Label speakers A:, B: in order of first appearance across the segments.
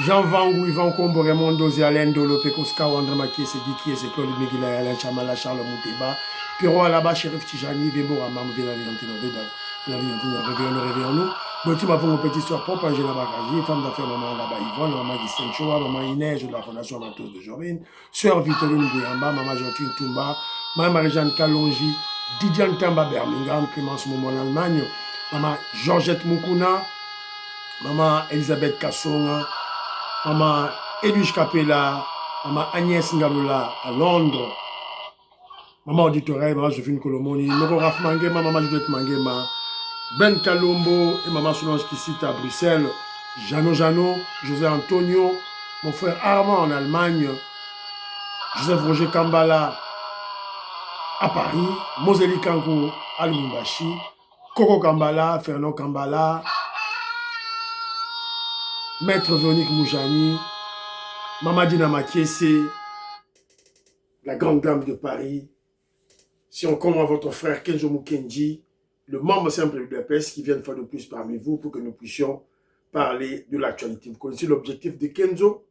A: Jean Vangou, Yvan Kombo, Raymond Dozi, Alain Dolo, Pekoska, Wandre Maki, Sediki, Claude Miguel, Alain Chamala, Charles Mouteba, Pierrot Alaba, Sheriff Tijani, Vembo, Ramam, Villa Villantino, réveillons-nous. Boti ma pour petit soir propre, Angela Bakaji, femme d'affaires, maman là-bas, Yvonne, maman Ghislaine Choua, maman Inès de la Fondation Matos de Jorine, sœur Victorine Bouyamba, maman Joaquin Toumba, maman Marie-Jeanne Kalonji, Didiane Tamba Birmingham, Clémence Momo en Allemagne, maman Georgette Moukouna, maman Elisabeth Kassonga, maman Edwige Capella, maman Agnès Ngaloula à Londres, maman Auditoreille, maman Josephine Colomoni, Noro Raf Mangema, maman Juliette Mangema, Ben Kalombo et maman Solange Kissit à Bruxelles, Jeannot Jeannot, José Antonio, mon frère Armand en Allemagne, Joseph Roger Kambala à Paris, Moseli Kanko à Lubumbashi, Coco Kambala, Fernand Kambala, Maître Véronique Moujani, Mamadina Makiese, la grande dame de Paris, si on comprend votre frère Kenzo Mukenji, le membre simple de l'UDPS qui vient une fois de plus parmi vous pour que nous puissions parler de l'actualité. Vous connaissez l'objectif de Kenzo,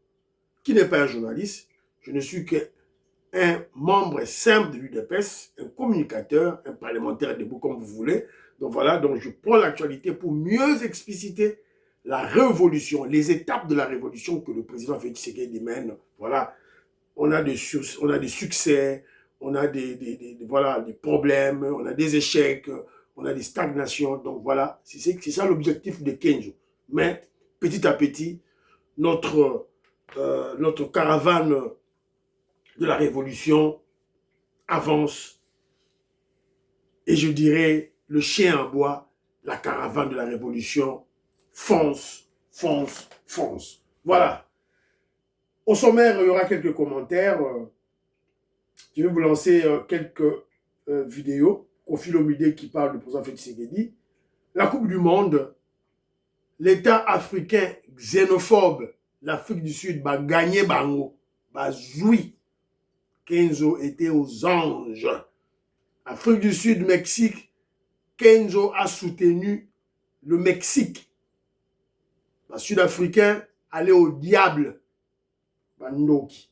A: qui n'est pas un journaliste. Je ne suis qu'un membre simple de l'UDPS, un communicateur, un parlementaire debout comme vous voulez. Donc voilà, donc je prends l'actualité pour mieux expliciter la révolution, les étapes de la révolution que le président Félix Tshisekedi mène. Voilà, on a des succès, on a voilà, des problèmes, on a des échecs, on a des stagnations. Donc voilà, c'est ça l'objectif de Kenzo. Mais petit à petit, notre caravane de la révolution avance. Et je dirais, le chien à bois, la caravane de la révolution fonce, fonce, fonce. Voilà. Au sommaire, il y aura quelques commentaires. Je vais vous lancer quelques vidéos. Kofi Olomide qui parle du président Félix Tshisekedi. La Coupe du Monde, l'État africain xénophobe, l'Afrique du Sud, va gagner bango, va jouer. Kenzo était aux anges. Afrique du Sud, Mexique, Kenzo a soutenu le Mexique. Les Sud-Africains allaient au diable. Bandoki.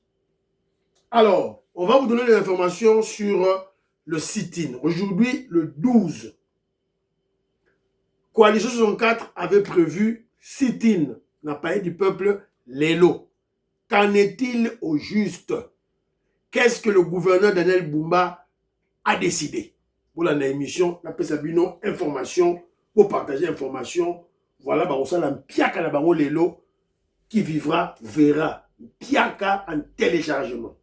A: Alors, on va vous donner des informations sur le sit-in. Aujourd'hui, le 12, Coalition 64 avait prévu sit-in, n'a pas du peuple, l'élo. Qu'en est-il au juste? Qu'est-ce que le gouverneur Daniel Bumba a décidé? Pour la émission, on appelle ça bino information, pour partager information. Voilà, bah, on sait la piaka la bango l'élo, qui vivra, verra. Piaka en téléchargement.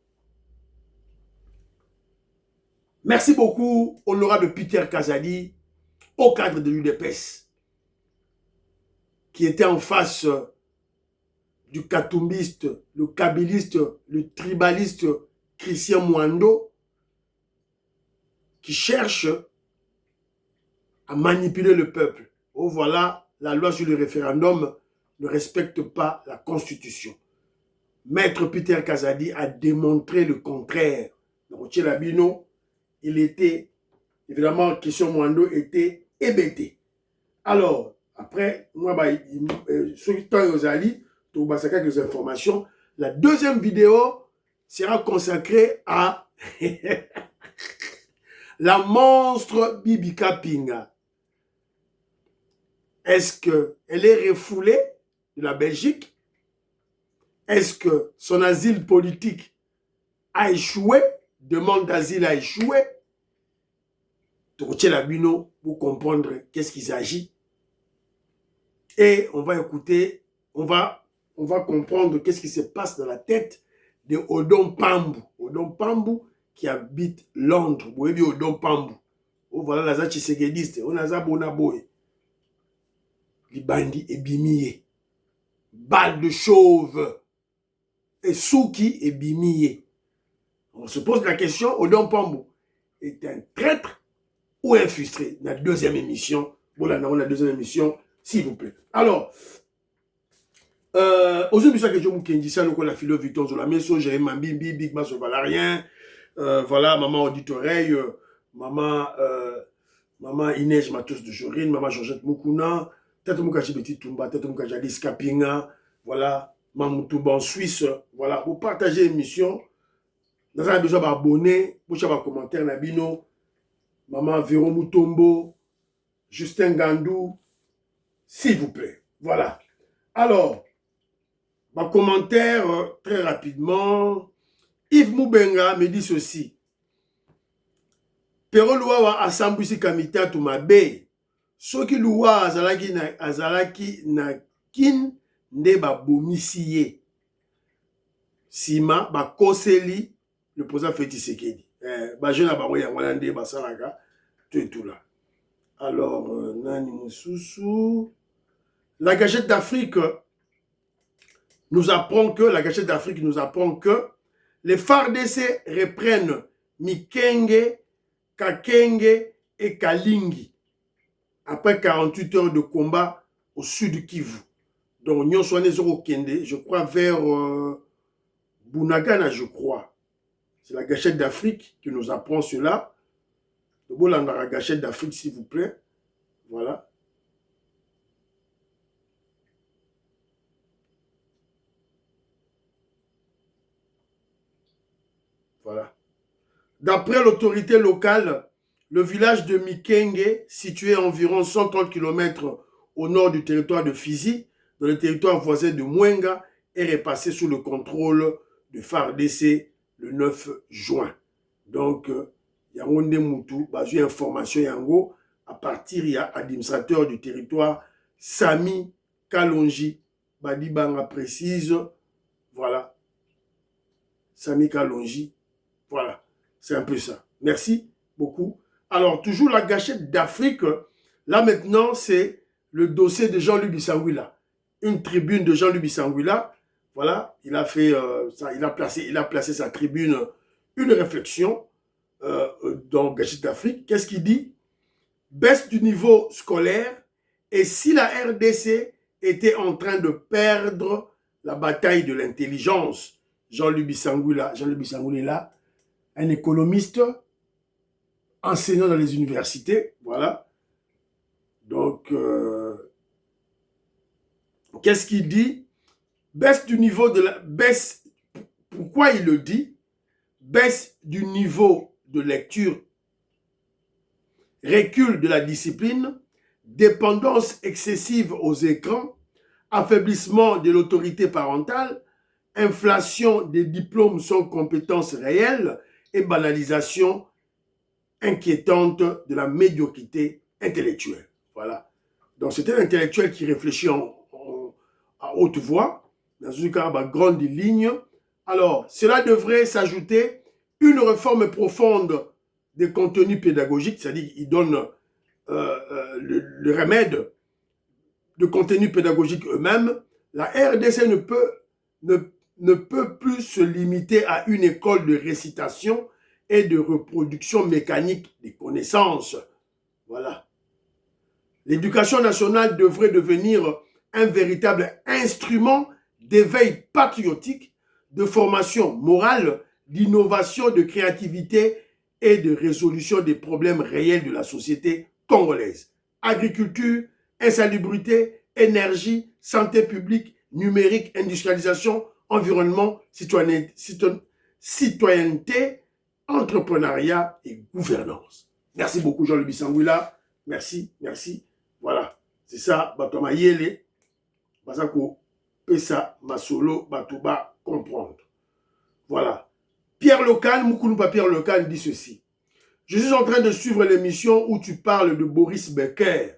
A: Merci beaucoup, honorable Peter Kazadi, au cadre de l'UDPS, qui était en face du katumbiste, le kabiliste, le tribaliste Christian Mwando, qui cherche à manipuler le peuple. Oh voilà, la loi sur le référendum ne respecte pas la Constitution. Maître Peter Kazadi a démontré le contraire. Donc, Tchelabino, il était, évidemment, Christian Mwando était hébété. Alors, après, moi, sur le temps Yozali, tu vas quelques informations. La deuxième vidéo sera consacrée à la monstre Bibika Pinga. Est-ce qu'elle est refoulée de la Belgique? Est-ce que son asile politique a échoué? Demande d'asile a échoué? Pour comprendre qu'est-ce qu'il s'agit. Et on va écouter, on va comprendre qu'est-ce qui se passe dans la tête de Odon Pambu. Odon Pambu qui habite Londres. Vous voyez Odon Pambu. Oh, voilà la zachi segediste. On a zabona boy. Libandi et bimiye. Balle de chauve. Et Souki et bimiye. On se pose la question, Odon Pambu est un traître ou un frustré? La deuxième émission. Voilà, on a la deuxième émission, s'il vous plaît. Alors, aujourd'hui, ça que je vous dis ça, la philo Victor Zola, mais so j'ai mambi big bass au valarien. Voilà, maman Auditoreille, maman Inès Matos de Jorine, maman Georgette Moukouna, Tata Moukachi Petit Tumba, Tata Moukachi Alice Kapinga, voilà, Mamoutou en Suisse. Voilà, vous partagez l'émission. Nous avons besoin d'abonnés, pour chaque commentaire, Nabino, Maman Véro Moutombo, Justin Gandou, s'il vous plaît. Voilà. Alors, ma commentaire, très rapidement. Yves Moubenga me dit ceci. Pero Louawa Asambousi Kamita Toumabe. Soki Louwa azalaki na kin nde babomisi ye. Sima bakoseli le président Félix Tshisekedi. Jeune abango yango wana nde basalaka tout là. Alors nani mususu. La Gazette d'Afrique nous apprend que les FARDC reprennent Mikenge, Kakenge et Kalingi après 48 heures de combat au sud du Kivu. Donc, nous sommes au Kende, je crois, vers Bunagana, je crois. C'est la Gazette d'Afrique qui nous apprend cela. Le bon la Gazette d'Afrique, s'il vous plaît. Voilà. Voilà. D'après l'autorité locale, le village de Mikenge, situé à environ 130 km au nord du territoire de Fizi, dans le territoire voisin de Mwenga, est repassé sous le contrôle de FARDC le 9 juin. Donc, Yangonde Moutou, basé information Yango, à partir, il y a administrateur du territoire, Sami Kalonji, Badibanga précise, voilà, Sami Kalonji, voilà, c'est un peu ça. Merci beaucoup. Alors, toujours la Gazette d'Afrique, là maintenant, c'est le dossier de Jean-Luc Bissangwila. Une tribune de Jean-Luc Bissangwila, voilà, il a fait ça, il a placé sa tribune, une réflexion dans Gazette d'Afrique. Qu'est-ce qu'il dit? Baisse du niveau scolaire, et si la RDC était en train de perdre la bataille de l'intelligence, Jean-Luc Bissangwila est là, un économiste, enseignant dans les universités, voilà. Donc, qu'est-ce qu'il dit? Baisse du niveau de la... Baisse, pourquoi il le dit? Baisse du niveau de lecture, recul de la discipline, dépendance excessive aux écrans, affaiblissement de l'autorité parentale, inflation des diplômes sans compétences réelles et banalisation inquiétante de la médiocrité intellectuelle. Voilà. Donc, c'est un intellectuel qui réfléchit à haute voix, dans une grande ligne. Alors, cela devrait s'ajouter une réforme profonde des contenus pédagogiques, c'est-à-dire qu'il donne le remède de contenus pédagogiques eux-mêmes. La RDC ne peut plus se limiter à une école de récitation et de reproduction mécanique des connaissances. Voilà. L'éducation nationale devrait devenir un véritable instrument d'éveil patriotique, de formation morale, d'innovation, de créativité et de résolution des problèmes réels de la société congolaise. Agriculture, insalubrité, énergie, santé publique, numérique, industrialisation, environnement, citoyenneté, entrepreneuriat et gouvernance. Merci beaucoup, Jean-Luc Bissangwila. Merci, merci. Voilà. C'est ça, Batoma Yele. Basako, Pesa, Masolo, Batouba, comprendre. Voilà. Pierre Locan, Moukounoupa Pierre Locan dit ceci. Je suis en train de suivre l'émission où tu parles de Boris Becker.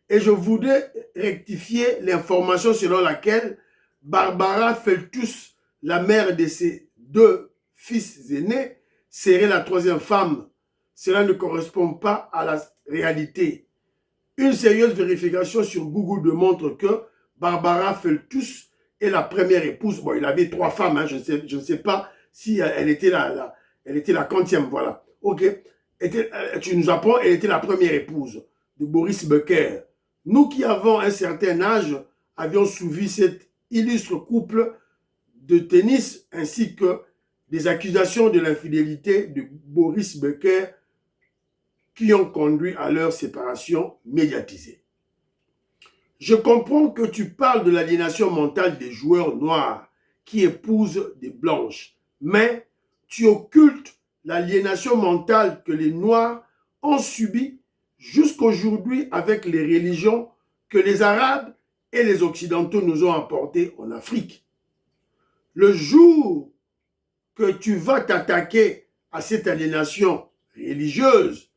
A: Et je voudrais rectifier l'information selon laquelle Barbara Feltus, la mère de ses deux fils aînés, serait la troisième femme. Cela ne correspond pas à la réalité. Une sérieuse vérification sur Google démontre que Barbara Feltus est la première épouse. Bon, il avait 3 femmes, hein, je ne sais pas si elle était la quantième, voilà. Ok, tu nous apprends, elle était la première épouse de Boris Becker. Nous qui avons un certain âge avions suivi cet illustre couple de tennis ainsi que des accusations de l'infidélité de Boris Becker qui ont conduit à leur séparation médiatisée. Je comprends que tu parles de l'aliénation mentale des joueurs noirs qui épousent des blanches, mais tu occultes l'aliénation mentale que les noirs ont subie jusqu'aujourd'hui avec les religions que les Arabes et les Occidentaux nous ont apportées en Afrique. Le jour que tu vas t'attaquer à cette aliénation religieuse,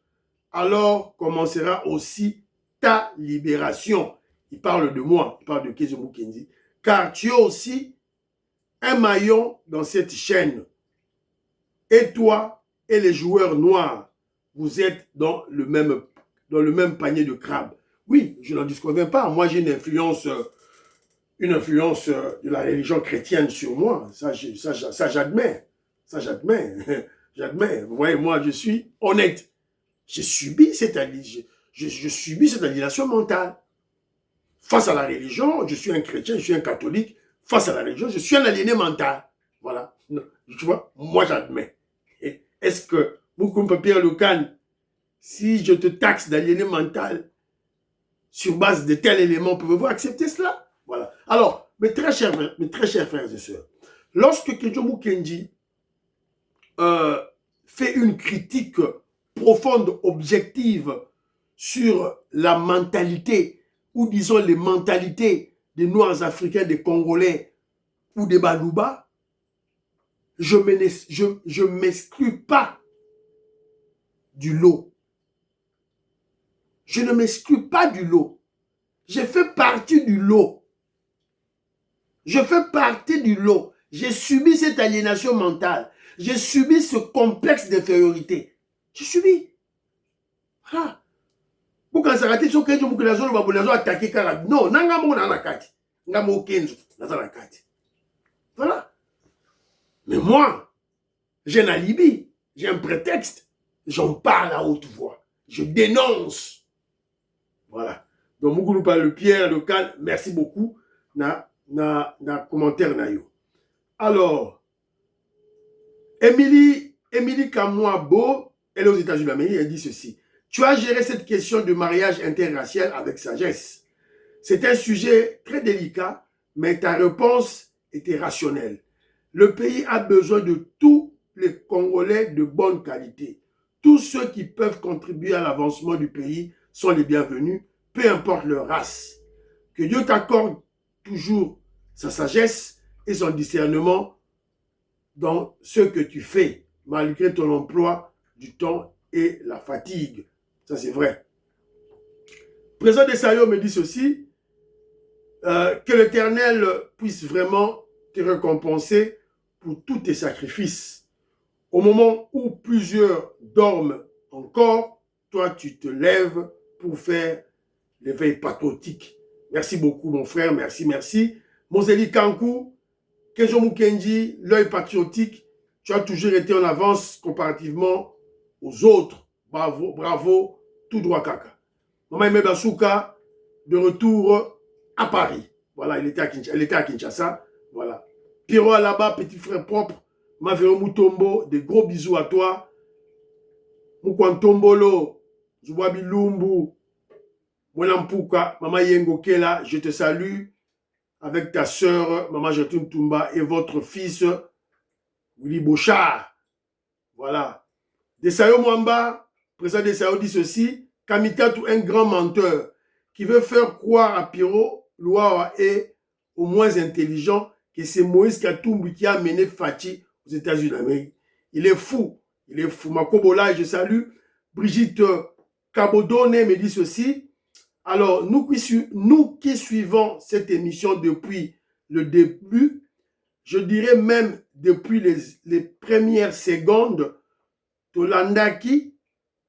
A: alors commencera aussi ta libération. Il parle de moi, il parle de Kizza Mukendi, car tu es aussi un maillon dans cette chaîne. Et toi et les joueurs noirs, vous êtes dans le même panier de crabes. Oui, je n'en disconviens pas. Moi, j'ai une influence de la religion chrétienne sur moi. Ça, j'admets. Ça, j'admets. J'admets. Vous voyez, moi, je suis honnête. J'ai subi cette aliénation mentale. Face à la religion, je suis un chrétien, je suis un catholique. Face à la religion, je suis un aliéné mental. Voilà. Tu vois, moi, j'admets. Est-ce que, Moukoumpa Pierre Lecan, si je te taxe d'aliéné mental sur base de tel élément, pouvez-vous accepter cela? Voilà. Alors, mes très chers frères et sœurs, lorsque Kizza Mukendi fait une critique profonde, objective sur la mentalité, ou disons les mentalités des Noirs africains, des Congolais ou des Balouba, je ne m'exclus pas du lot. Je ne m'exclus pas du lot. Je fais partie du lot. Je fais partie du lot. J'ai subi cette aliénation mentale. J'ai subi ce complexe d'infériorité. J'ai subi. Ah. Pour quand ça rate, so kenzo mukelazo no babulazo attaquer kara. Non, nanga mo na nakati. Ngamo kenzo na nakati. Voilà. Mais moi, j'ai un alibi, j'ai un prétexte. J'en parle à haute voix. Je dénonce. Voilà. Donc, Mougoulou parle Pierre Lecan, merci beaucoup. Na commentaire na yo. Alors, Émilie Kamouabo, elle est aux États-Unis d'Amérique, elle dit ceci. Tu as géré cette question de mariage interracial avec sagesse. C'est un sujet très délicat, mais ta réponse était rationnelle. Le pays a besoin de tous les Congolais de bonne qualité. Tous ceux qui peuvent contribuer à l'avancement du pays sont les bienvenus, peu importe leur race. Que Dieu t'accorde toujours sa sagesse et son discernement dans ce que tu fais, malgré ton emploi du temps et la fatigue. Ça, c'est vrai. Le président de Sayo me dit ceci, que l'Éternel puisse vraiment te récompenser pour tous tes sacrifices. Au moment où plusieurs dorment encore, toi, tu te lèves pour faire l'éveil patriotique. Merci beaucoup, mon frère. Merci, merci. Moseli Kankou, Kizza Mukendi, l'œil patriotique, tu as toujours été en avance comparativement aux autres. Bravo, bravo, tout droit caca. Maman Aimé Basuka, de retour à Paris. Voilà, elle était à Kinshasa. Voilà. Pierrot là-bas, petit frère propre. Mavero Mutombo, des gros bisous à toi. Mukwantombolo, Zouabi Lumbu, Mwenampuka, Maman Yengo Kela, je te salue. Avec ta sœur, Maman Jatoun Toumba, et votre fils, Willy Bochard. Voilà. Desayo Mwamba, président Desayo dit ceci, Kamikatou, un grand menteur, qui veut faire croire à Pierrot, Loa est au moins intelligent, que c'est Moïse Katumbi qui a mené Fachi aux États-Unis d'Amérique. Il est fou. Il est fou. Makobola, je salue. Brigitte Kabodone me dit ceci. Alors, nous qui suivons cette émission depuis le début, je dirais même depuis les premières secondes, Tolandaki,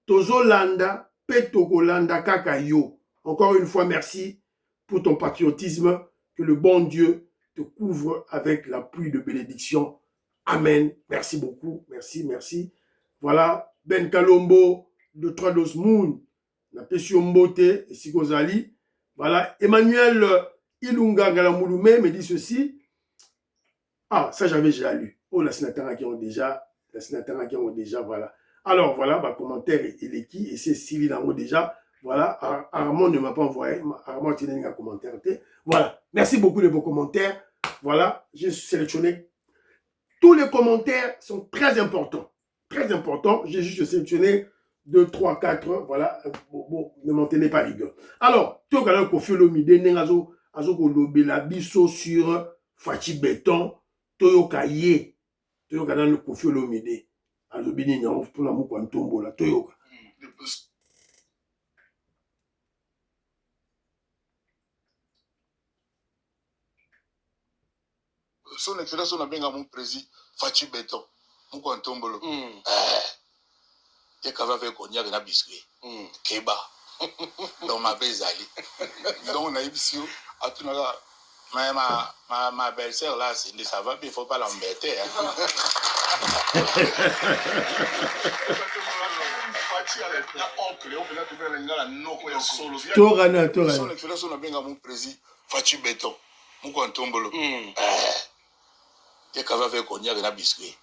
A: Tozolanda, Petogolanda Kakayo. Encore une fois, merci pour ton patriotisme. Que le bon Dieu te couvre avec la pluie de bénédiction. Amen. Merci beaucoup. Merci, merci. Voilà, Ben Kalombo, de Trados Moon, la Pession Mbote et Sigozali. Voilà, Emmanuel Ilunga Galamouloumé me dit ceci. Ah, ça j'avais déjà lu. Oh, la sénateur qui ont déjà, voilà. Alors voilà, commentaire et les qui, et c'est Sylvie Lango déjà. Voilà, Armand ne m'a pas envoyé. Armand tient un commentaire. Voilà, merci beaucoup de vos commentaires. Voilà, j'ai sélectionné. Tous les commentaires sont très importants. Très importants. J'ai juste sélectionné 2, 3, 4. Voilà, bon, ne m'en tenez pas rigueur. Alors, tu as Kofi Olomide, Nengazo, Azoko Lobela, Bisso sur Fachi Béton, Toyoka Ye, Toyoka dans le Kofi Olomide. Azobini Nyan, pour la Moukwantombo, la Toyoka.
B: Son excellence, on a bien mon président, Fachi Béton, Moukwantombolo. Il y a qu'à faire cognac et biscuit. Keba. Dans ma bezali. Donc, on a eu ici, à tout le monde. Ma belle-sœur là, ça va, mais il ne faut pas l'embêter.
A: Torana.
B: Son excellence, on a bien mon président, Fachi Béton, Moukwantombolo. Il y a qu'à faire cognac et biscuit.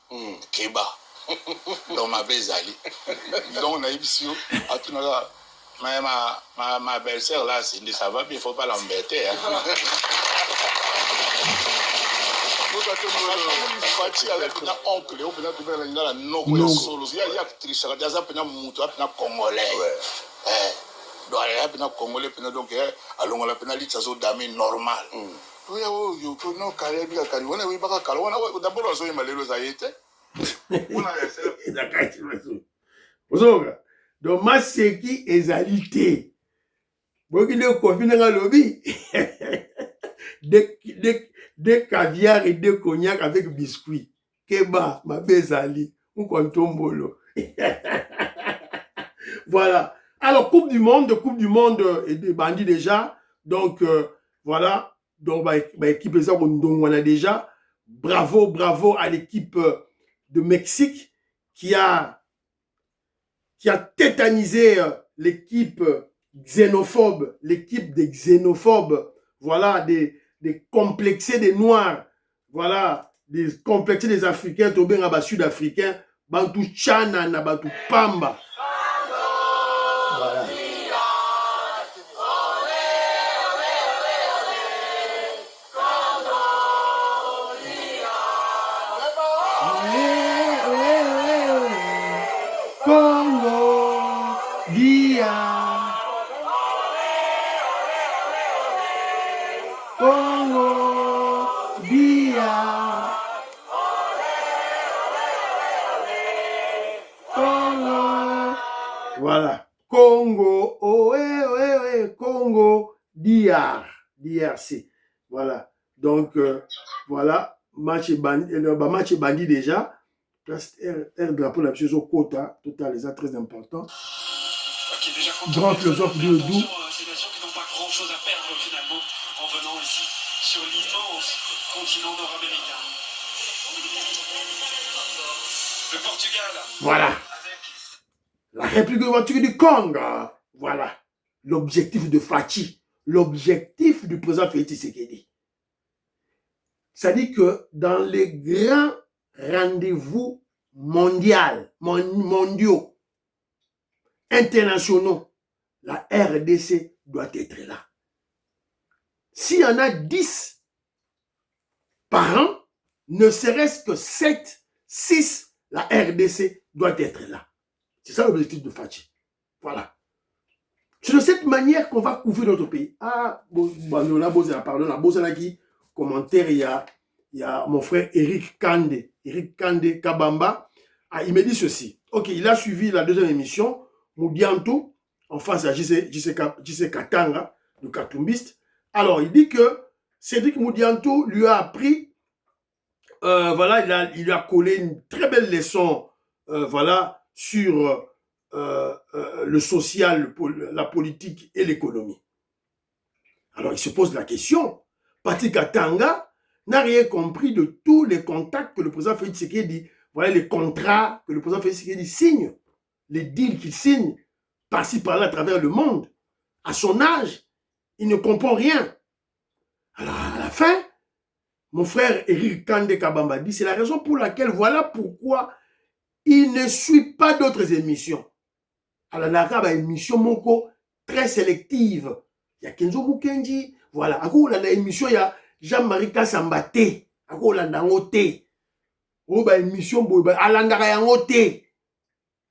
B: Keba. Dans ma bezali. Donc, on a eu ici, à tout le monde. Ma belle-sœur là, ça va, mais il ne faut pas l'embêter.
A: Donc, ma seki ezalité. Bokine kofi nanga lobby. Des caviar et des cognac avec biscuit. Keba, ma bezali. Ou kontombolo. Voilà. Alors, Coupe du Monde et des bandits déjà. Donc, voilà. Donc, équipe on a déjà. Bravo à l'équipe de Mexique qui a tétanisé l'équipe xénophobe, l'équipe des xénophobes, voilà, des complexés des Noirs, voilà, des complexés des Africains, tout bien à Sud-Africains, Bantu Chana, Bantu Pamba. Voilà. Voilà. Congo, Congo, DRC. Voilà. Donc, voilà. Match bandit déjà. Un drapeau la chose au quota. Total, les très important. Grand philosophe de Doudou.
C: Ces nations qui n'ont pas grand-chose à perdre finalement en venant ici sur l'immense continent nord-américain. Le Portugal.
A: Voilà. La République démocratique du Congo. Voilà. L'objectif de Fachi. L'objectif du président Félix Tshisekedi. C'est-à-dire que dans les grands rendez-vous mondiaux, internationaux, la RDC doit être là. S'il y en a 10 par an, ne serait-ce que 7, 6, la RDC doit être là. C'est ça l'objectif de Fachi. Voilà. C'est de cette manière qu'on va couvrir notre pays. Ah, on a posé la parole, on a posé la qui commentaire, il y a mon frère Eric Kande Kabamba. Ah, il me dit ceci. Ok, il a suivi la deuxième émission, Moudianto, en face à JC Katanga, le Katumbiste. Alors, il dit que Cédric Moudianto lui a appris, voilà, il lui a collé une très belle leçon, voilà, sur le social, la politique et l'économie. Alors, il se pose la question, Patrick Katanga n'a rien compris de tous les contacts que le président Félix Tshisekedi, voilà les contrats que le président Félix Tshisekedi signe, les deals qu'il signe par-ci par-là à travers le monde. À son âge, il ne comprend rien. Alors, à la fin, mon frère Eric Kande Kabamba dit, c'est la raison pour laquelle, voilà pourquoi il ne suit pas d'autres émissions. Alors, la émission Moko très sélective. Il y a Kenzo Mukendi, voilà. À quoi on a émission, il y a Jean-Marie Kassambate, à quoi on a noté. Oh, bah, émission, bah, Alandara Yangote.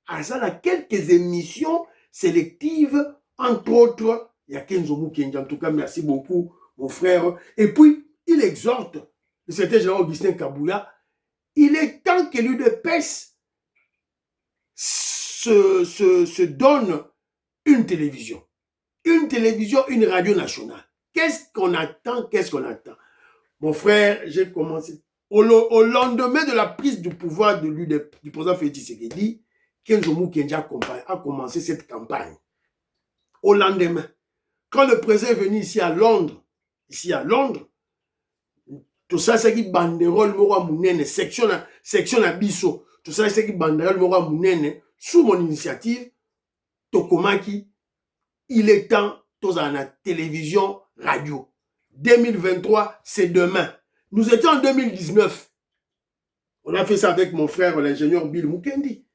A: Ah, ça, a quelques émissions sélectives, entre autres, il y a Kenzo Mukendi. En tout cas, merci beaucoup, mon frère. Et puis, il exhorte le secrétaire général Augustin Kaboula. Il est temps que l'UDPS se donne une télévision. Une télévision, une radio nationale. Qu'est-ce qu'on attend? Qu'est-ce qu'on attend? Mon frère, j'ai commencé. Au lendemain de la prise du pouvoir du président Félix Tshisekedi, Kenzo Mukendi a commencé cette campagne. Au lendemain, quand le président est venu ici à Londres, tout ça, c'est qui banderole mora mounene, section à biso, tout ça, c'est qui banderole mora mounene, sous mon initiative, Tokomaki, il est temps, tous à la télévision, radio. 2023, c'est demain. Nous étions en 2019. On a fait ça avec mon frère, l'ingénieur Bill Mukendi.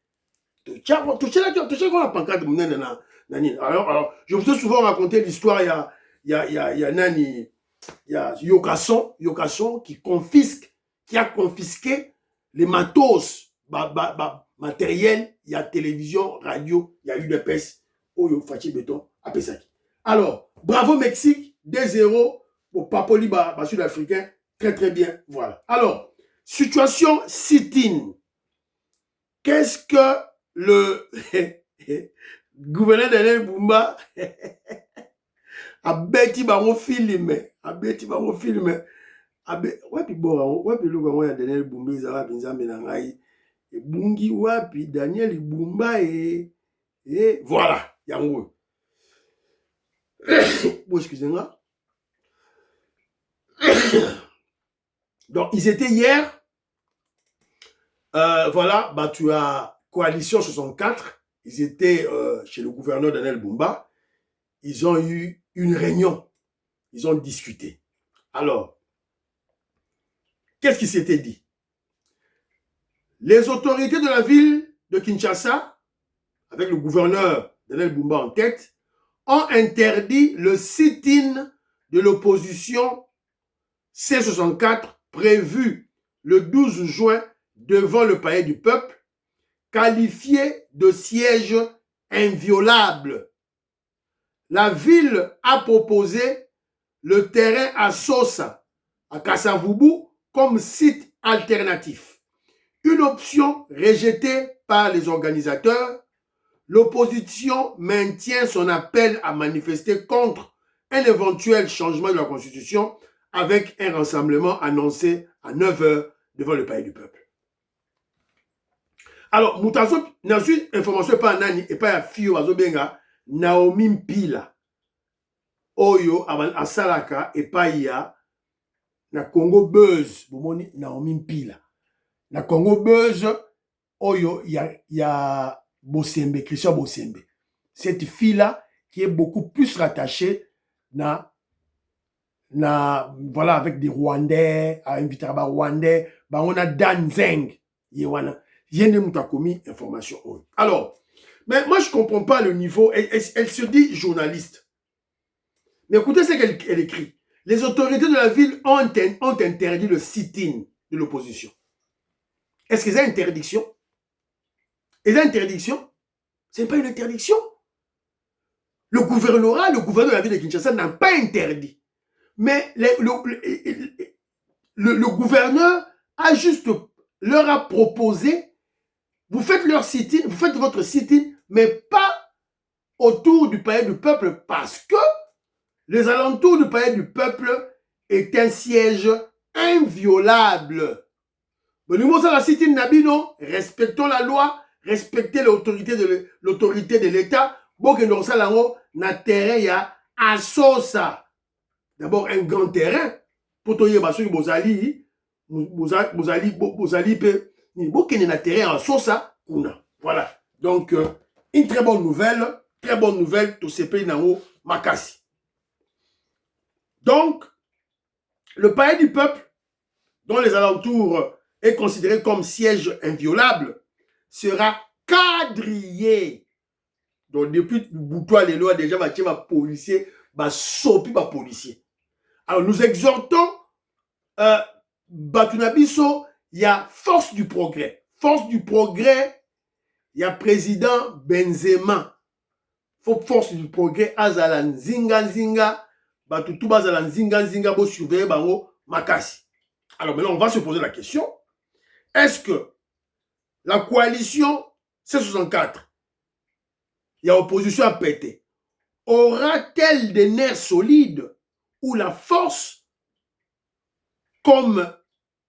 A: Alors, je vous ai souvent raconté l'histoire, il y a Yokasson qui a confisqué les matos matériels, il y a télévision, radio, il y a UDPS, Oyo Fachi Béton, Apesaki. Alors, bravo Mexique, 2-0 pour Papoli sud-africain, très très bien, voilà. Alors, situation sit-in. Qu'est-ce que le gouverneur Daniel Bumba a bêti bango film, ouais puis bon, ouais puis le Daniel Bumba ça va pinzambe na ngai et bungi wapi Daniel Bumba et voilà, yango. Bon, excusez-moi. Donc, ils étaient hier, voilà, bah, tu as Coalition 64, ils étaient chez le gouverneur Daniel Bumba, ils ont eu une réunion, ils ont discuté. Alors, qu'est-ce qui s'était dit? Les autorités de la ville de Kinshasa, avec le gouverneur Daniel Bumba en tête, ont interdit le sit-in de l'opposition C64 prévu le 12 juin devant le palais du peuple, qualifié de siège inviolable. La ville a proposé le terrain à Sosa, à Kasavubu, comme site alternatif. Une option rejetée par les organisateurs. L'opposition maintient son appel à manifester contre un éventuel changement de la Constitution avec un rassemblement annoncé à 9 h devant le palais du peuple. Alors, Moutazo, n'a eu information par Nani et pas Fio Azobenga, Naomi Mpila, Oyo, à Salaka et pas ya, na Congo Buzz, Bomoni Naomi Mpila. Na Congo Buzz, Oyo, il y a Bosembe, Christian Bosembe. Cette fille-là qui est beaucoup plus rattachée voilà, avec des Rwandais, à inviter à Rwandais, bah on a Dan Zeng, Yewana. Commis information. Alors, mais moi je comprends pas le niveau, elle se dit journaliste. Mais écoutez ce qu'elle écrit. Les autorités de la ville ont interdit le sit-in de l'opposition. Est-ce qu'ils ont interdiction? Et l'interdiction, ce n'est pas une interdiction. Le gouverneur de la ville de Kinshasa n'a pas interdit. Mais le gouverneur a juste leur a proposé, vous faites leur sit-in, vous faites votre sit-in, mais pas autour du palais du peuple, parce que les alentours du palais du peuple est un siège inviolable. Respectons la loi, respectez l'autorité de l'État. Bon, que nous avons un terrain à Sosa. D'abord, un grand terrain. Pour toi, Bozali, terrain à Sosa. Voilà. Donc, une très bonne nouvelle, tout ces pays dans Makassi. Donc, le palais du peuple, dont les alentours est considéré comme siège inviolable, sera quadrillé Donc, depuis Boutoua, les lois, déjà, va tirer policier, va sopi va policier. Alors, nous exhortons, Batunabiso, il y a force du progrès. Force du progrès, il y a président Benzema. Faut force du progrès, Azala Nzinga, Batutu Bazala Nzinga, bo surveiller bango Makasi. Alors maintenant, on va se poser la question. Est-ce que la coalition C64, il y a opposition à péter, aura-t-elle des nerfs solides ou la force comme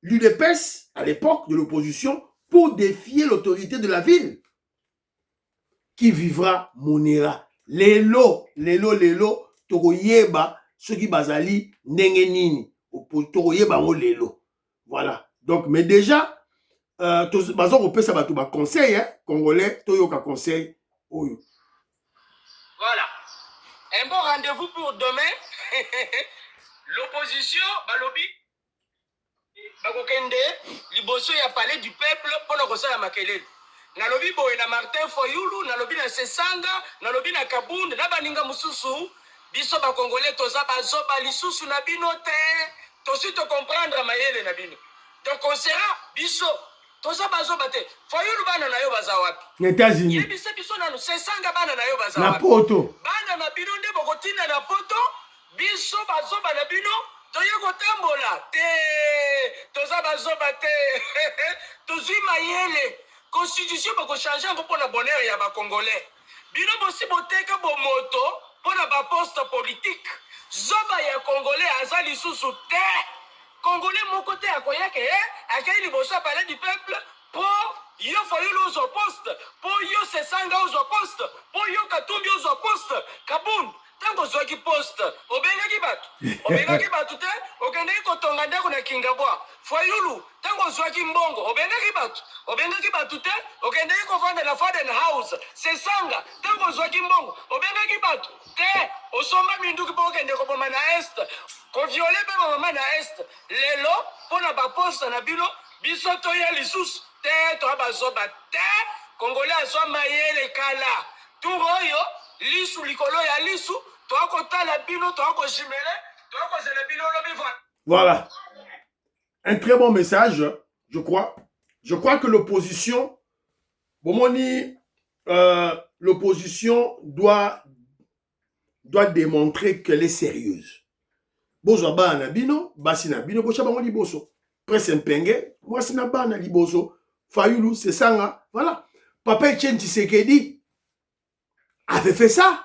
A: l'UDPS à l'époque de l'opposition pour défier l'autorité de la ville? Qui vivra monera. Lelo, togoyeba, ceux qui bazali, nengenini, togoyeba ngo lelo. Voilà. Donc, mais déjà, bazon on peut ça battre conseil, hein, congolais, toyoka conseil, oyo.
D: Voilà. Un bon rendez-vous pour demain. L'opposition, balobi, bakokende, liboso ya palais du peuple, pour nous ya makelele. Nalobi boye na Martin Foyulu, nalobi na Sesanga, nalobi na Kabunde, na baninga mususu, biso ba Congolais toza bazoba lisusu na bino te, tosi to comprendre mayele na bino. Donc on sera biso, toza bazoba te. Foyulu bana na yo baza wapi?
A: États-Unis.
D: Yebisa biso na Sesanga bana na yo baza wapi?
A: Na Poto.
D: Bana na bino nde bokotina na Poto, biso bazoba na bino, toye kotambola te, toza bazoba te. Tozui mayele. Constitution va changer pour le bonheur ya ba Congolais. Bino bosi boteka bo moto pour la poste politique. Zoba ya Congolais azali susu te. Congolais mon côté à koyake akay liboso parler du peuple pour yo Fayulu aux poste, pour yo Sesanga aux poste, pour yo Katumbi aux poste, Kabund. Tango zoki poste, obengaki batu te, okendeki kotonga ndako na Kingabwa. Fayulu, tango zoki mbongo, obengaki batu te, okendeki kofanda na Faden House. Sesanga, tango zoki mbongo, obengaki batu te, osomba minduki po okende koboma na Est, koviole pe mama na Est. Lelo, pona ba poste na bino, biso toya lisusu te, to abazoba te, Congolais azwa mayele kala. Turoyo, lisu likolo ya lisu,
A: voilà. Un très bon message, je crois. Je crois que l'opposition, l'opposition doit démontrer qu'elle est sérieuse. Bozo bana bino, basina bino, bochaba ngoli boso. Presse mpenge, moi sina bana liboso. Fayulu, c'est ça, voilà. Papa Etienne Tshisekedi avait fait ça.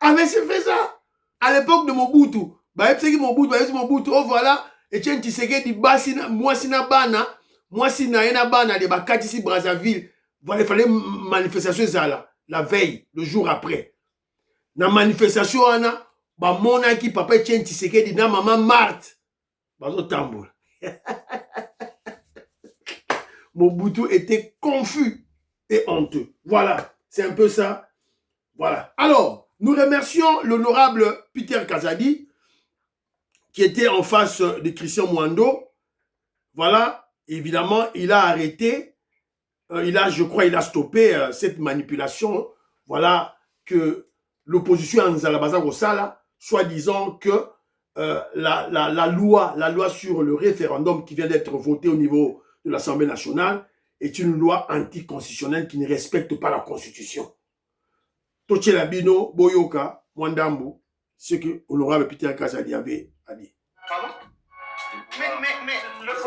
A: avait fait ça. À l'époque de Mobutu. Mobutu, oh voilà. Etienne Tshisekedi, basina, moi sina bana, ena bana, de bakati si Brazzaville. Voilà, il fallait manifestation ça la veille, le jour après. Na manifestation, ana, ba monaki papa Etienne Tshisekedi, na maman Marthe. Bazo tambour. Mobutu était confus et honteux. Voilà, c'est un peu ça. Voilà. Alors, nous remercions l'honorable Peter Kazadi, qui était en face de Christian Mwando. Voilà, évidemment, il a arrêté, je crois, il a stoppé cette manipulation. Voilà, que l'opposition en Zalabaza Rosala, soi-disant que la loi sur le référendum qui vient d'être votée au niveau de l'Assemblée nationale est une loi anticonstitutionnelle qui ne respecte pas la Constitution. Tochelabino, Boyoka, Mwandambu, ce que l'honorable Peter Kazadi avait dit.
D: Pardon?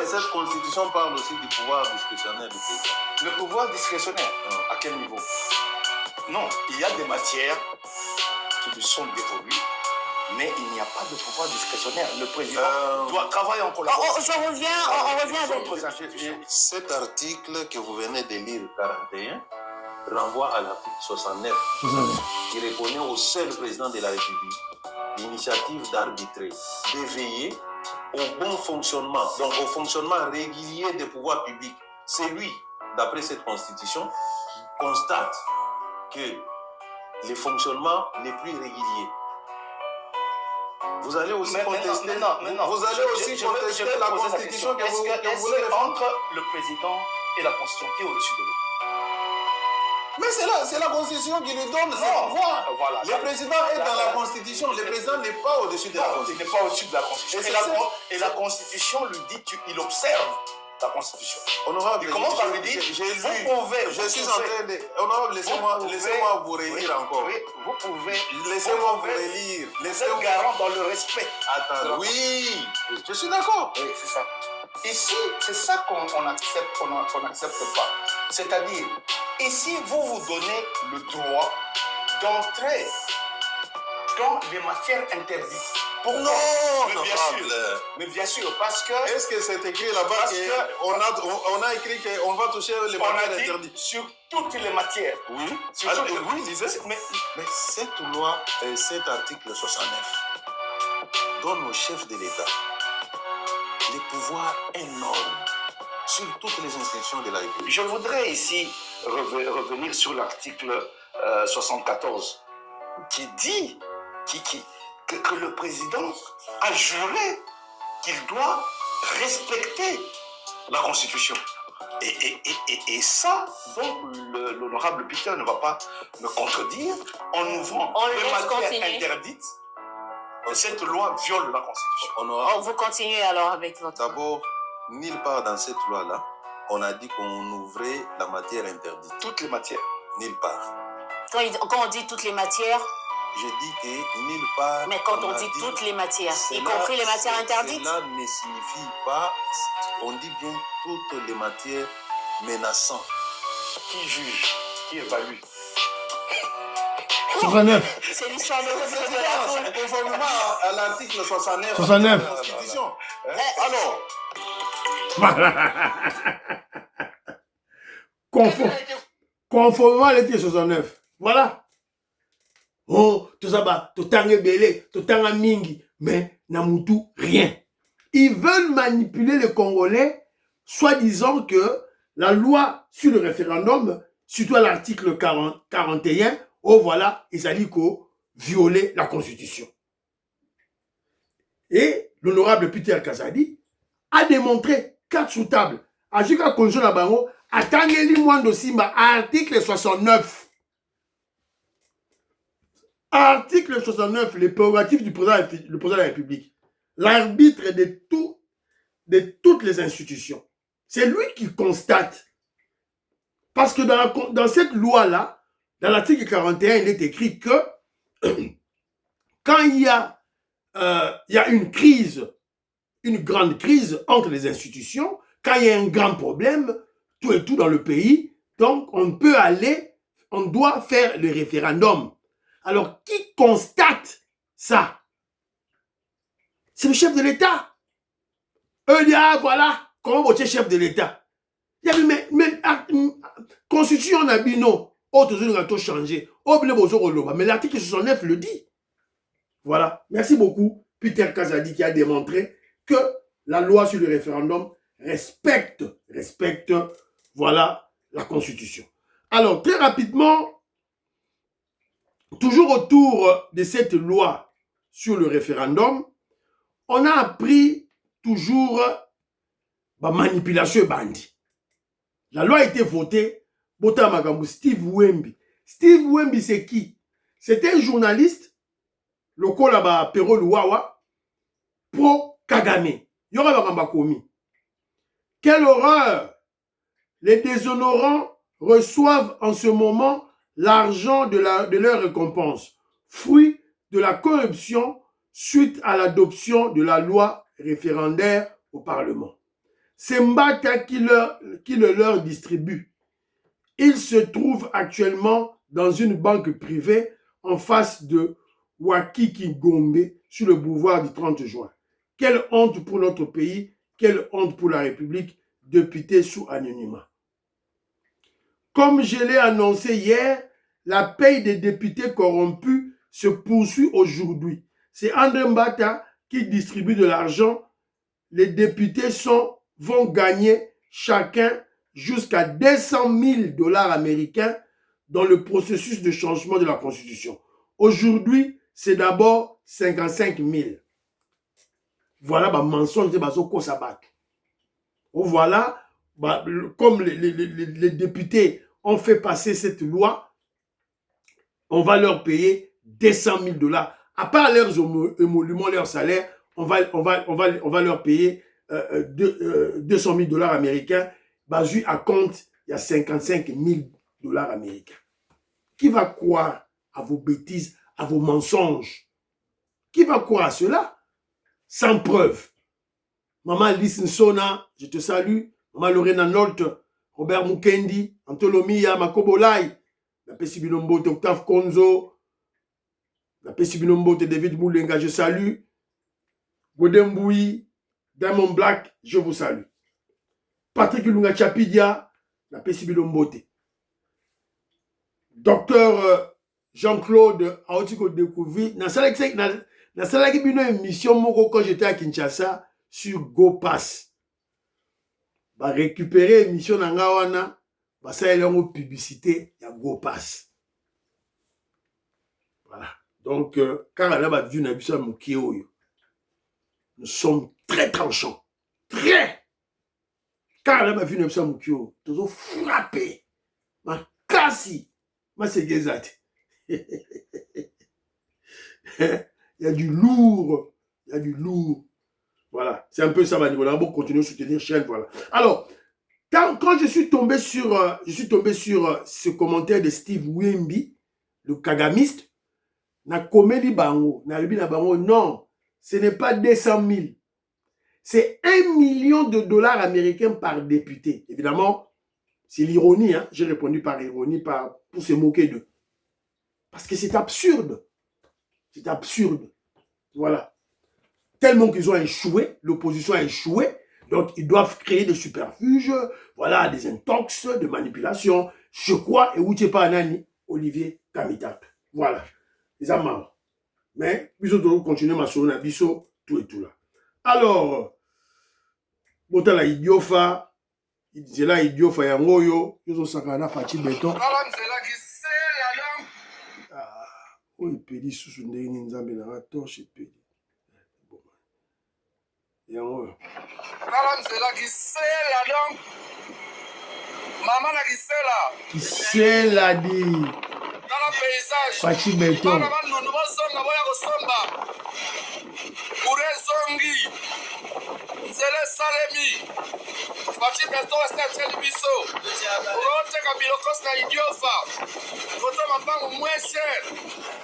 E: Cette constitution parle aussi du pouvoir discrétionnaire du président.
D: Le pouvoir discrétionnaire? À quel niveau? Non, il y a des matières qui lui sont dévolues, mais il n'y a pas de pouvoir discrétionnaire. Le président doit travailler en collaboration.
F: On revient avec
E: cet article que vous venez de lire, 41, renvoie à l'article 69, qui reconnaît au seul président de la République l'initiative d'arbitrer, de veiller au bon fonctionnement, donc au fonctionnement régulier des pouvoirs publics. C'est lui, d'après cette constitution, qui constate que les fonctionnements les plus réguliers. Vous allez aussi contester, vous allez aussi contester la constitution que vous voulez
D: entre le président et la constitution qui est au-dessus de lui.
E: Mais c'est la Constitution qui lui donne ses pouvoirs.
G: Voilà.
E: Le président est dans la Constitution. Le président n'est pas au-dessus de la Constitution.
G: Il n'est pas au-dessus de la Constitution. Et la Constitution lui dit qu'il observe la Constitution.
E: Honorable,
G: il commence par lui dire,
E: je suis en train de... Honorable, laissez-moi vous relire encore.
G: Oui, vous pouvez.
E: Laissez-moi vous relire.
G: Laissez-moi garant dans le respect.
E: Attends, oui, je suis d'accord.
G: Oui, c'est ça. Ici, c'est ça qu'on n'accepte pas. C'est-à-dire, ici, vous donnez le droit d'entrer dans les matières interdites.
E: Pourquoi?
G: Non, mais bien sûr, parce que...
E: Est-ce que c'est écrit là-bas on a écrit qu'on va toucher les matières interdites?
G: Sur toutes les matières.
E: Oui.
G: Oui, disais.
E: Mais cette loi, cet article 69, donne au chef de l'État les pouvoirs énormes sur toutes les institutions de la République.
G: Je voudrais ici revenir sur l'article 74 qui dit que le président a juré qu'il doit respecter la Constitution. Et ça, donc, l'honorable Peter ne va pas me contredire en ouvrant les matières interdites. Cette loi viole la Constitution.
F: On vous continuez alors avec votre...
E: D'abord, nulle part dans cette loi-là, on a dit qu'on ouvrait la matière interdite.
G: Toutes les matières.
E: Nulle part.
F: Quand on dit toutes les matières...
E: Je dis que nulle part...
F: Mais quand on dit toutes les matières, y compris les matières interdites?
E: Cela ne signifie pas... On dit bien toutes les matières menaçantes.
G: Qui juge? Qui évalue?
A: 69.
F: C'est l'histoire de la poule.
E: Conformément à l'article 69
A: 69.
E: de la Constitution. Alors...
A: Conformément à l'article 69. Voilà. Oh, tout ça, bah, tout tanga belé, tout tanga mingi. Mais, namutu, rien. Ils veulent manipuler les Congolais, soi-disant que la loi sur le référendum, surtout à l'article 41, oh voilà, ils allaient violer la Constitution. Et l'honorable Peter Kazadi a démontré 4 sous table. À ce qu'a condition la bango, à Tangeli Mwando Simba, article 69. Article 69, les prérogatives du président de la République. L'arbitre de toutes les institutions. C'est lui qui constate. Parce que dans cette loi-là, dans l'article 41, il est écrit que quand il y a une crise, une grande crise entre les institutions, quand il y a un grand problème, tout et tout dans le pays, donc on doit faire le référendum. Alors, qui constate ça? C'est le chef de l'État. Eux disent, ah voilà, comment vous êtes chef de l'État? Il y a mais constitution n'a bino, autres zones ont changé. Mais l'article 69 le dit. Voilà. Merci beaucoup, Peter Kazadi, qui a démontré que la loi sur le référendum respecte, voilà, la Constitution. Alors, très rapidement, toujours autour de cette loi sur le référendum, on a appris toujours manipulation et bandit. La loi a été votée, Steve Wemby. Steve Wemby, c'est qui? C'était un journaliste, le Kolaba Pero Luwawa, pro Kagame. Quelle horreur! Les déshonorants reçoivent en ce moment l'argent de leur récompense, fruit de la corruption suite à l'adoption de la loi référendaire au Parlement. C'est Mbata qui le leur distribue. Il se trouve actuellement dans une banque privée en face de Wakiki Gombe sur le boulevard du 30 juin. Quelle honte pour notre pays, quelle honte pour la République, député sous anonymat. Comme je l'ai annoncé hier, la paye des députés corrompus se poursuit aujourd'hui. C'est André Mbata qui distribue de l'argent. Les députés vont gagner chacun jusqu'à 200 000 $ américains dans le processus de changement de la Constitution. Aujourd'hui, c'est d'abord 55 000. Voilà, mensonge de Bazoko Sabak. Voilà, comme les députés on fait passer cette loi, on va leur payer 200 000 $. À part leurs émoluments, leur salaire, on va leur payer 200 000 $ américains. Basé à compte, il y a 55 000 $ américains. Qui va croire à vos bêtises, à vos mensonges? Qui va croire à cela? Sans preuve. Maman Alice Nsona, je te salue. Maman Lorena Nolte, Robert Mukendi, Antolomia, Makobolai, la Pessi Binombote, Octave Konzo, la Pessi Binombote, David Moulenga, je salue. Godemboui, Diamond Black, je vous salue. Patrick Lunga Chapidia, la Pessi Binombote. Docteur Jean-Claude Aotiko Découvri, na salaki bino émission moko quand j'étais à Kinshasa sur GoPass. Ba récupérer émission nanga wana, ba sa elongo publicité ya GoPass. Voilà. Donc quand on a ba vu na biso mokiyo yo, nous sommes très tranchants. Très. Quand on a vu na biso mokiyo, toujours frappé. Ma kasi. C'est Gezate. Il y a du lourd. Il y a du lourd. Voilà. C'est un peu ça, Mani. On va continuer à soutenir chaîne. Voilà. Alors, quand je suis tombé sur ce commentaire de Steve Wimby, le kagamiste, na comédie bango, na ribi na bango, non, ce n'est pas 200 000. C'est 1 million de $ américains par député. Évidemment, c'est l'ironie, hein? J'ai répondu par ironie, pour se moquer d'eux. Parce que c'est absurde. C'est absurde. Voilà. Tellement qu'ils ont échoué, l'opposition a échoué, donc ils doivent créer des superfuges, voilà, des intox, des manipulations. Je crois, et où tu n'es pas Nani, Olivier Kamitat. Voilà. Ils ont marre. Mais, ils ont continué ma sourire, biso, tout et tout là. Alors, Bota la idiofa, il disait là, idiot, Fayangoyo, ils ont sakana Fati Béton. Oh, il peut dire sous une nzambe na torche, il peut dire. Yangoyo.
D: Maman la Gisela.
A: Gisela dit.
D: Dans le paysage.
A: Fati Béton.
D: Zele Salemi, Fati Beto Estelle Biso, Rote Kabilo Costa Idiofa, Koto Mapangu Mwese,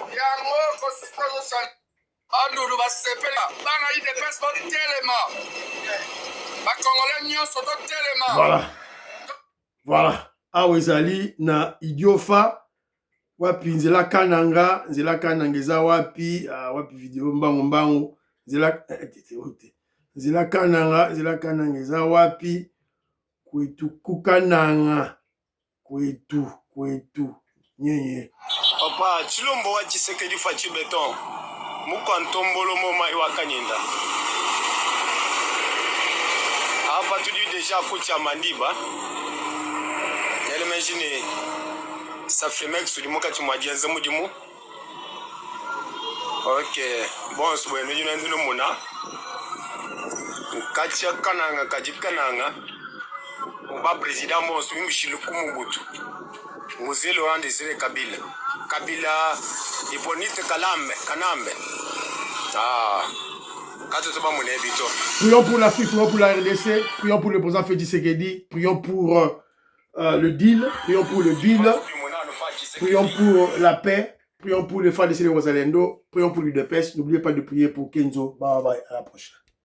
D: Yango Kosita Zoshan, Anduru Basepela, Bana Ide Pespo Telema, Bakongole Nyon Soto Telema.
A: Voilà. Voilà. Awezali na Idiofa, wapi Nzela Kananga, Nzela Kananga eza wapi, wapi video mbango, Nzela Nzela kananga eza wapi kwetu kukananga kwetu nyenye
H: papa chilombo wa Tshisekedi Fati Béton mukantombolo moma iwakanyenda hapa tudi déjà kucha mandiba yale imagine ça fait mec sur moka tumwajenze mudimu. OK bon so bueno yina ndino mona katia kananga kajikananga uba président monsu mishilo kumubutu muzelo ande zile kabila iponite kanambe kato toba monebito.
A: Prions pour l'Afrique, prions pour la RDC, prions pour le président Félix Tshisekedi, prions pour le deal, prions pour la paix, prions pour le FADC de Rosalendo, prions pour l'UDPS. N'oubliez pas de prier pour Kenzo. Bye bye, à la prochaine.